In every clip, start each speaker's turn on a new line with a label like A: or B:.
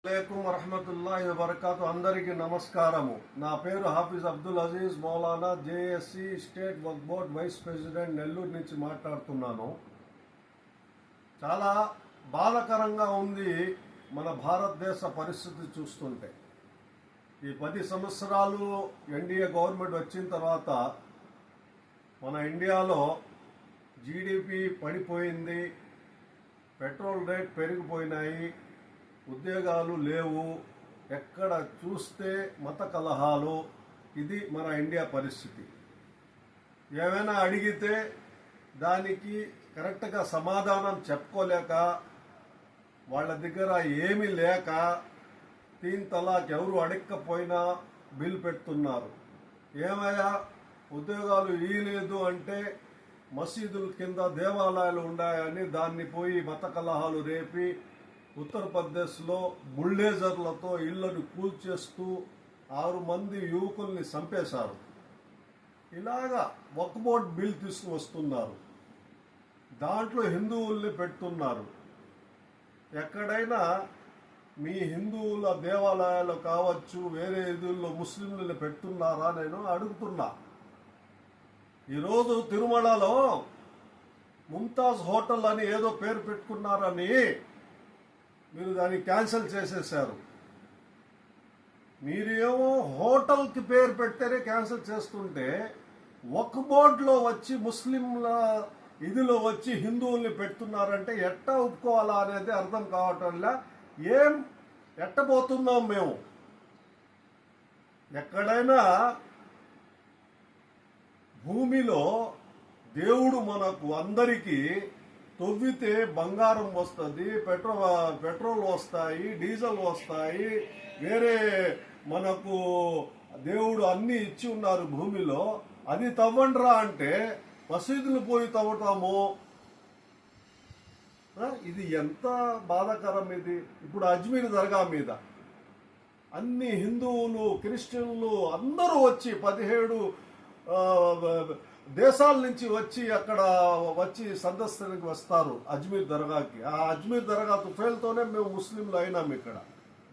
A: అలైకుం వరహమతుల్లాహి వబర్కాతు. అందరికీ నమస్కారము. నా పేరు హాఫీజ్ అబ్దుల్ అజీజ్ మౌలానా, జేఎస్సి స్టేట్ వక్ఫ్ బోర్డ్ వైస్ ప్రెసిడెంట్, నెల్లూరు నుంచి మాట్లాడుతున్నాను. చాలా బాధాకరంగా ఉంది మన భారతదేశ పరిస్థితి చూస్తుంటే. ఈ 10 సంవత్సరాలు ఎన్డీఏ గవర్నమెంట్ వచ్చిన తర్వాత మన ఇండియాలో జీడిపి పడిపోయింది, పెట్రోల్ రేట్ పెరిగిపోయినాయి, ఉద్యోగాలు లేవు, ఎక్కడ చూస్తే మత కలహాలు. ఇది మన ఇండియా పరిస్థితి. ఏమైనా అడిగితే దానికి కరెక్ట్గా సమాధానం చెప్పుకోలేక, వాళ్ళ దగ్గర ఏమీ లేక 3 తలాక్ ఎవరు అడగకపోయినా బిల్ పెడుతున్నారు. ఏమయ్యా ఉద్యోగాలు ఇవ్వలేదు అంటే మసీదుల కింద దేవాలయాలు ఉన్నాయని దాన్ని పోయి మత కలహాలు రేపి ఉత్తరప్రదేశ్లో బుల్డేజర్లతో ఇళ్లను కూల్చేస్తూ 6 మంది యువకుల్ని చంపేశారు. ఇలాగా వక్ఫ్ బోర్డ్ బిల్ తీసుకువస్తున్నారు, దాంట్లో హిందువుల్ని పెడుతున్నారు. ఎక్కడైనా మీ హిందువుల దేవాలయాలు కావచ్చు, వేరే ఇదుల్లో ముస్లింలను పెడుతున్నారా నేను అడుగుతున్నా. ఈరోజు తిరుమలలో ముంతాజ్ హోటల్ అని ఏదో పేరు పెట్టుకున్నారని మీరు దాన్ని క్యాన్సిల్ చేసేసారు. మీరేమో హోటల్కి పేరు పెట్టేనే క్యాన్సిల్ చేస్తుంటే, వక్ఫ్ బోర్డులో వచ్చి ముస్లింల ఇదిలో వచ్చి హిందువుల్ని పెడుతున్నారంటే ఎట్టా ఒప్పుకోవాలా అనేది అర్థం కావటంలా. ఏం ఎట్టబోతున్నాం మేము? ఎక్కడైనా భూమిలో దేవుడు మనకు అందరికీ తవ్వితే బంగారం వస్తుంది, పెట్రోల్ వస్తాయి, డీజిల్ వస్తాయి, వేరే మనకు దేవుడు అన్ని ఇచ్చి ఉన్నారు భూమిలో. అది తవ్వండ్రా అంటే మసీదులు పోయి తవ్వటాము. ఇది ఎంత బాధాకరం ఇది. ఇప్పుడు అజ్మీర్ దర్గా మీద అన్ని హిందువులు, క్రిస్టియన్లు అందరూ వచ్చి 17 దేశాల నుంచి వచ్చి అక్కడ వచ్చి సందర్శనకి వస్తారు అజ్మీర్ దర్గాకి. ఆ అజ్మీర్ దర్గా తుఫేల్తోనే మేము ముస్లింలు అయినాం ఇక్కడ.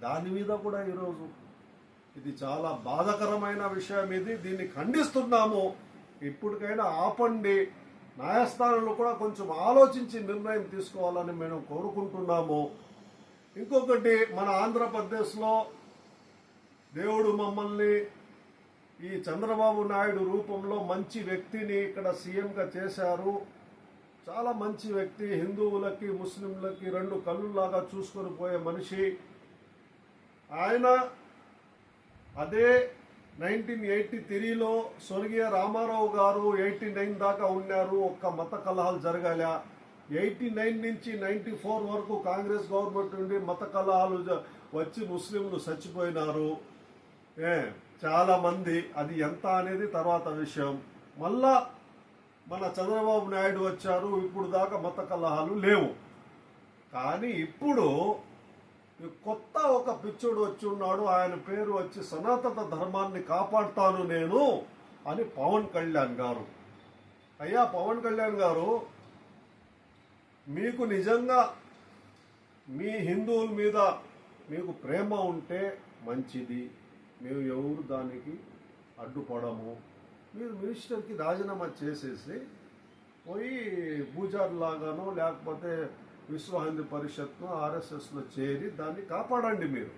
A: దాని మీద కూడా ఈరోజు ఇది చాలా బాధాకరమైన విషయం. దీన్ని ఖండిస్తున్నాము. ఇప్పటికైనా ఆపండి. న్యాయస్థానంలో కూడా కొంచెం ఆలోచించి నిర్ణయం తీసుకోవాలని మేము కోరుకుంటున్నాము. ఇంకొకటి, మన ఆంధ్రప్రదేశ్లో దేవుడు మమ్మల్ని ఈ చంద్రబాబు నాయుడు రూపంలో మంచి వ్యక్తిని ఇక్కడ సీఎంగా చేశారు. చాలా మంచి వ్యక్తి, హిందువులకి ముస్లింలకి 2 కళ్ళులాగా చూసుకొని పోయే మనిషి ఆయన. అదే 1983లో స్వర్గీయ రామారావు గారు 89 దాకా ఉన్నారు, ఒక్క మత కలహాలు జరగాల. 89 నుంచి 94 వరకు కాంగ్రెస్ గవర్నమెంట్ నుండి మత కలహాలు వచ్చి ముస్లింలు చచ్చిపోయినారు చాలా మంది. అది ఎంత అనేది తర్వాత విషయం. మళ్ళా మన చంద్రబాబు నాయుడు వచ్చారు, ఇప్పుడు దాకా మత కలహాలు లేవు. కానీ ఇప్పుడు కొత్త ఒక పిచ్చోడు వచ్చి ఉన్నాడు. ఆయన పేరు వచ్చి సనాతన ధర్మాన్ని కాపాడుతాను నేను అని పవన్ కళ్యాణ్ గారు. అయ్యా పవన్ కళ్యాణ్ గారు, మీకు నిజంగా మీ హిందువుల మీద మీకు ప్రేమ ఉంటే మంచిది, మేము ఎవరు దానికి అడ్డుపడము. మీరు మినిస్టర్కి రాజీనామా చేసేసి పోయి పూజారి లాగానో లేకపోతే విశ్వ హిందూ పరిషత్ను ఆర్ఎస్ఎస్లో చేరి దాన్ని కాపాడండి. మీరు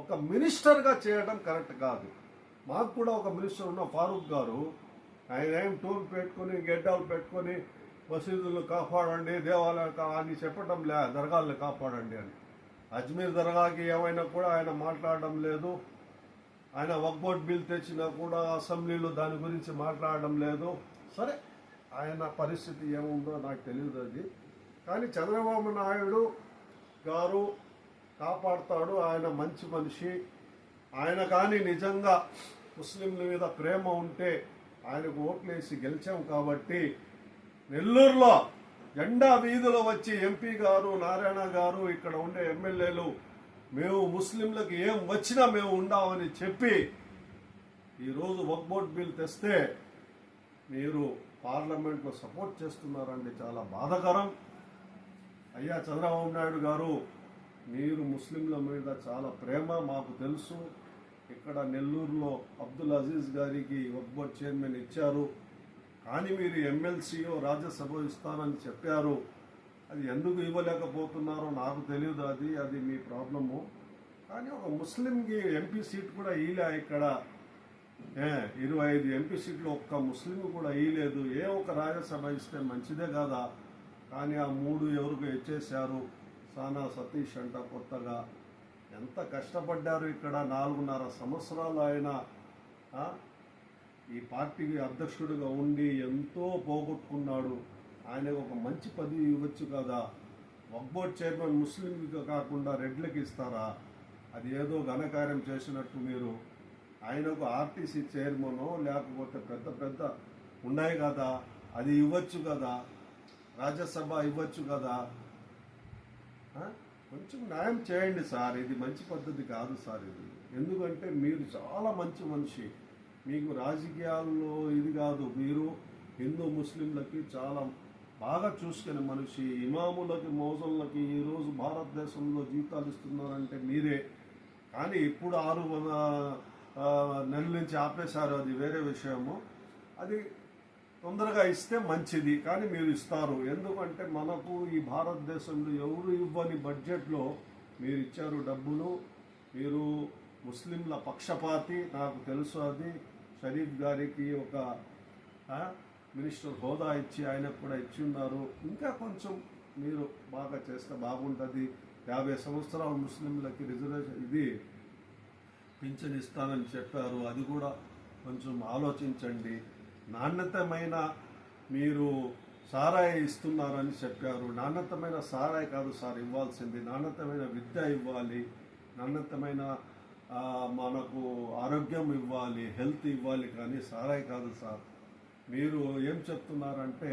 A: ఒక మినిస్టర్గా చేయడం కరెక్ట్ కాదు. మాకు కూడా ఒక మినిస్టర్ ఉన్న ఫారూక్ గారు, ఆయన ఏం టోల్ పెట్టుకొని గెడ్డాలు పెట్టుకొని మసీదులను కాపాడండి, దేవాలయాలు అని చెప్పడం లే, దర్గాలను కాపాడండి అని. అజ్మీర్ దర్గాకి ఏమైనా కూడా ఆయన మాట్లాడడం లేదు. ఆయన వక్ఫ్ బోర్డ్ బిల్ తెచ్చినా కూడా అసెంబ్లీలో దాని గురించి మాట్లాడడం లేదు. సరే, ఆయన పరిస్థితి ఏముందో నాకు తెలియదు అది. కానీ చంద్రబాబు నాయుడు గారు కాపాడుతాడు. ఆయన మంచి మనిషి. ఆయన కానీ నిజంగా ముస్లింల మీద ప్రేమ ఉంటే ఆయనకు ఓట్లేసి గెలిచాం కాబట్టి నెల్లూరులో జెండా వీధిలో వచ్చి ఎంపీ గారు, నారాయణ గారు, ఇక్కడ ఉండే ఎమ్మెల్యేలు మేము ముస్లింలకు ఏం వచ్చినా మేము ఉండామని చెప్పి ఈరోజు వక్ఫ్ బోర్డ్ బిల్ తెస్తే మీరు పార్లమెంట్లో సపోర్ట్ చేస్తున్నారండి. చాలా బాధాకరం. అయ్యా చంద్రబాబు నాయుడు గారు, మీరు ముస్లింల మీద చాలా ప్రేమ మాకు తెలుసు. ఇక్కడ నెల్లూరులో అబ్దుల్ అజీజ్ గారికి వక్ఫ్ బోర్డ్ చైర్మన్ ఇచ్చారు, కానీ మీరు ఎమ్మెల్సీఓ రాజ్యసభ ఇస్తానని చెప్పారు. అది ఎందుకు ఇవ్వలేకపోతున్నారో నాకు తెలియదు, అది మీ ప్రాబ్లము. కానీ ఒక ముస్లింకి ఎంపీ సీట్ కూడా ఇలే ఇక్కడ. 25 ఎంపీ సీట్లు ఒక్క ముస్లిం కూడా ఇయలేదు. ఒక రాజ్యసభ ఇస్తే మంచిదే కదా. కానీ ఆ 3 ఎవరికి ఇచ్చేశారు. సానా సతీష్ అంట కొత్తగా ఎంత కష్టపడ్డారు ఇక్కడ. 4.5 సంవత్సరాలు ఆయన ఈ పార్టీకి అధ్యక్షుడిగా ఉండి ఎంతో పోగొట్టుకున్నాడు. ఆయనకు ఒక మంచి పదవి ఇవ్వచ్చు కదా. వక్ఫ్ బోర్డ్ చైర్మన్ ముస్లింకి కాకుండా రెడ్లకి ఇస్తారా? అది ఏదో ఘనకార్యం చేసినట్టు మీరు. ఆయనకు ఆర్టీసీ చైర్మనో లేకపోతే పెద్ద ఉన్నాయి కదా, అది ఇవ్వచ్చు కదా. రాజ్యసభ ఇవ్వచ్చు కదా. కొంచెం న్యాయం చేయండి సార్. ఇది మంచి పద్ధతి కాదు సార్ ఇది. ఎందుకంటే మీరు చాలా మంచి మనిషి, మీకు రాజకీయాల్లో ఇది కాదు. మీరు హిందూ ముస్లింలకి చాలా బాగా చూసుకునే మనిషి. ఇమాములకి మోజన్లకి ఈరోజు భారతదేశంలో జీతాలు ఇస్తున్నారంటే మీరే. కానీ ఇప్పుడు 6 నెలల నుంచి ఆపేశారు, అది వేరే విషయము. అది తొందరగా ఇస్తే మంచిది, కానీ మీరు ఇస్తారు. ఎందుకంటే మనకు ఈ భారతదేశంలో ఎవరు ఇవ్వని బడ్జెట్లో మీరు ఇచ్చారు డబ్బులు. మీరు ముస్లింల పక్షపాతి, నాకు తెలుసు. అది షరీఫ్ గారికి ఒక మినిస్టర్ హోదా ఇచ్చి ఆయనకు కూడా ఇచ్చి ఉన్నారు. ఇంకా కొంచెం మీరు బాగా చేస్తే బాగుంటుంది. 50 సంవత్సరాల ముస్లింలకి రిజర్వేషన్ ఇది పింఛన్ ఇస్తానని చెప్పారు, అది కూడా కొంచెం ఆలోచించండి. నాణ్యతమైన మీరు సారాయి ఇస్తున్నారని చెప్పారు. నాణ్యతమైన సారాయి కాదు సార్ ఇవ్వాల్సింది, నాణ్యతమైన విద్య ఇవ్వాలి, నాణ్యతమైన మనకు ఆరోగ్యం ఇవ్వాలి, హెల్త్ ఇవ్వాలి, కానీ సారాయి కాదు సార్. మీరు ఏం చెప్తున్నారంటే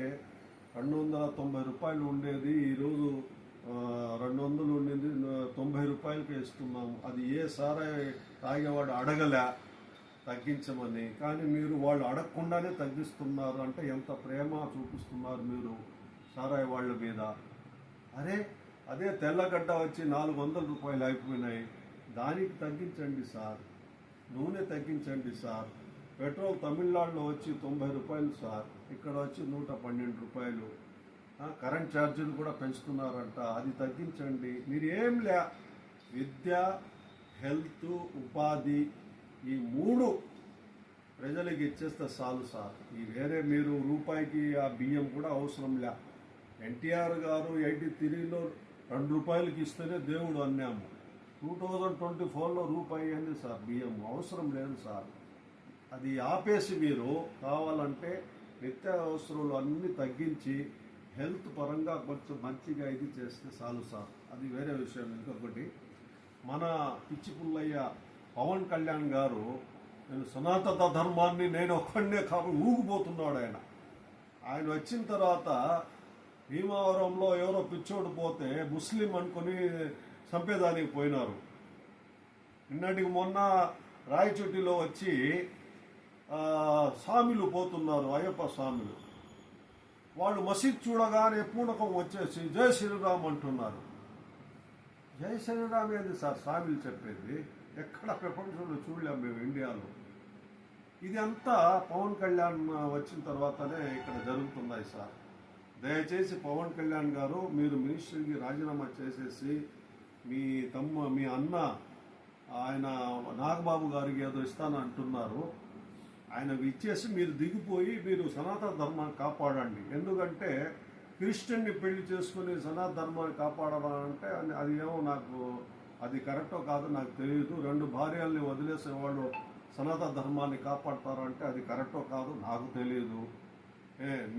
A: 290 రూపాయలు ఉండేది ఈరోజు 200 ఉండింది, 90 రూపాయలకి ఇస్తున్నాము. అది ఏ సారాయి తాగేవాడు అడగలే తగ్గించమని, కానీ మీరు వాళ్ళు అడగకుండానే తగ్గిస్తున్నారు. అంటే ఎంత ప్రేమ చూపిస్తున్నారు మీరు సారాయి వాళ్ళ మీద. అదే తెల్లగడ్డ వచ్చి 400 రూపాయలు అయిపోయినాయి, దానికి తగ్గించండి సార్. నూనె తగ్గించండి సార్. పెట్రోల్ తమిళనాడులో వచ్చి 90 రూపాయలు సార్, ఇక్కడ వచ్చి 112 రూపాయలు. కరెంట్ ఛార్జీలు కూడా పెంచుతున్నారంట, అది తగ్గించండి. మీరు ఏం విద్య, హెల్త్, ఉపాధి ఈ 3 ప్రజలకి ఇచ్చేస్తే చాలు సార్. ఈ వేరే మీరు రూపాయికి ఆ బియ్యం కూడా అవసరం లే. ఎన్టీఆర్ గారు 83లో 2 రూపాయలకి ఇస్తేనే దేవుడు అన్నాము. 2024లో రూపాయి అయింది సార్ బియ్యం, అవసరం లేదు సార్. అది ఆపేసి మీరు కావాలంటే నిత్యావసరాలు అన్నీ తగ్గించి హెల్త్ పరంగా కొంచెం మంచిగా ఇది చేస్తే చాలు సార్. అది వేరే విషయం. ఇంకొకటి, మన పిచ్చి పుల్లయ్య పవన్ కళ్యాణ్ గారు నేను సనాతన ధర్మాన్ని నేను ఒక్కడే కాబట్టి ఊగిపోతున్నాడు ఆయన వచ్చిన తర్వాత భీమవరంలో ఎవరో పిచ్చోడు పోతే ముస్లిం అనుకుని చంపేదానికి పోయినారు. నిన్నటికి మొన్న రాయచోటిలో వచ్చి స్వామిలు పోతున్నారు, అయ్యప్ప స్వామిలు. వాళ్ళు మసీద్ చూడగానే పూనకం వచ్చేసి జై శ్రీరామ్ అంటున్నారు. జై శ్రీరామ్ ఏంది సార్ స్వామిలు చెప్పేది? ఎక్కడ ప్రపంచంలో చూడలేము మేము ఇండియాలో. ఇది అంతా పవన్ కళ్యాణ్ వచ్చిన తర్వాతనే ఇక్కడ జరుగుతున్నాయి సార్. దయచేసి పవన్ కళ్యాణ్ గారు మీరు మినిస్టర్కి రాజీనామా చేసేసి మీ అన్న ఆయన నాగబాబు గారికి ఏదో ఇస్తాను అంటున్నారు, ఆయనకు ఇచ్చేసి మీరు దిగిపోయి మీరు సనాతన ధర్మాన్ని కాపాడండి. ఎందుకంటే క్రిస్టియన్ని పెళ్లి చేసుకుని సనాతన ధర్మాన్ని కాపాడాలంటే అది ఏమో నాకు అది కరెక్టో కాదో నాకు తెలియదు. 2 భార్యల్ని వదిలేసేవాళ్ళు సనాతన ధర్మాన్ని కాపాడతారంటే అది కరెక్టో కాదో నాకు తెలియదు.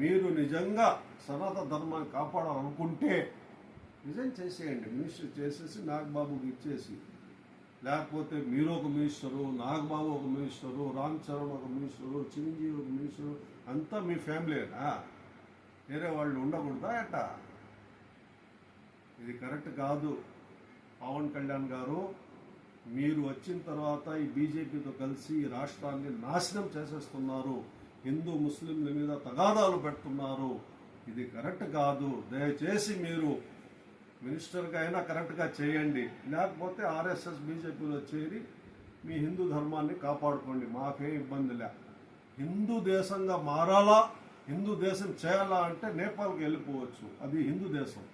A: మీరు నిజంగా సనాతన ధర్మాన్ని కాపాడాలనుకుంటే నిజం చేసేయండి. మినిస్టర్ చేసేసి నాగబాబుకి ఇచ్చేసి, లేకపోతే మీరు ఒక మినిస్టరు, నాగబాబు ఒక మినిస్టరు, రామ్ చరణ్ ఒక మినిస్టరు, చిరంజీవి ఒక మినిస్టరు, అంతా మీ ఫ్యామిలీనా? వేరే వాళ్ళు ఉండకూడదా ఎట? ఇది కరెక్ట్ కాదు. పవన్ కళ్యాణ్ గారు మీరు వచ్చిన తర్వాత ఈ బీజేపీతో కలిసి ఈ రాష్ట్రాన్ని నాశనం చేసేస్తున్నారు, హిందూ ముస్లింల మీద తగాదాలు పెడుతున్నారు. ఇది కరెక్ట్ కాదు. దయచేసి మీరు మినిస్టర్గా అయినా కరెక్ట్గా చేయండి, లేకపోతే ఆర్ఎస్ఎస్ బీజేపీలో చేరి మీ హిందూ ధర్మాన్ని కాపాడుకోండి, మాకేం ఇబ్బంది లే. హిందూ దేశంగా మారాలా, హిందూ దేశం చేయాలా అంటే నేపాల్కి వెళ్ళిపోవచ్చు, అది హిందూ దేశం.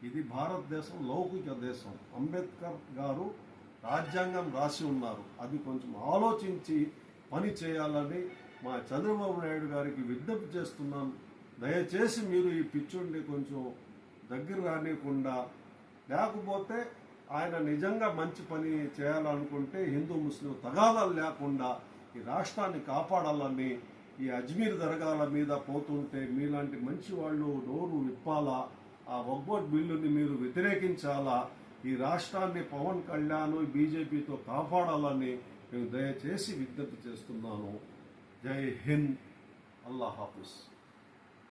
A: ఇది భారతదేశం లౌకిక దేశం. అంబేద్కర్ గారు రాజ్యాంగం రాసి ఉన్నారు, అది కొంచెం ఆలోచించి పని చేయాలని మా చంద్రబాబు నాయుడు గారికి విజ్ఞప్తి చేస్తున్నాను. దయచేసి మీరు ఈ పిచ్చుడిని కొంచెం దగ్గర రానియకుండా, లేకపోతే ఆయన నిజంగా మంచి పని చేయాలనుకుంటే హిందూ ముస్లిం తగాదాలు లేకుండా ఈ రాష్ట్రాన్ని కాపాడాలని, ఈ అజ్మీర్ దర్గాల మీద పోతుంటే మీలాంటి మంచి వాళ్ళు నోరు విప్పాలా, ఆ వక్ఫ్ బిల్లుని మీరు వ్యతిరేకించాలా, ఈ రాష్ట్రాన్ని పవన్ కళ్యాణ్ బీజేపీతో కాపాడాలని మేము దయచేసి విజ్ఞప్తి చేస్తున్నాను. జై హింద్, అల్లాహ్ హాఫిజ్.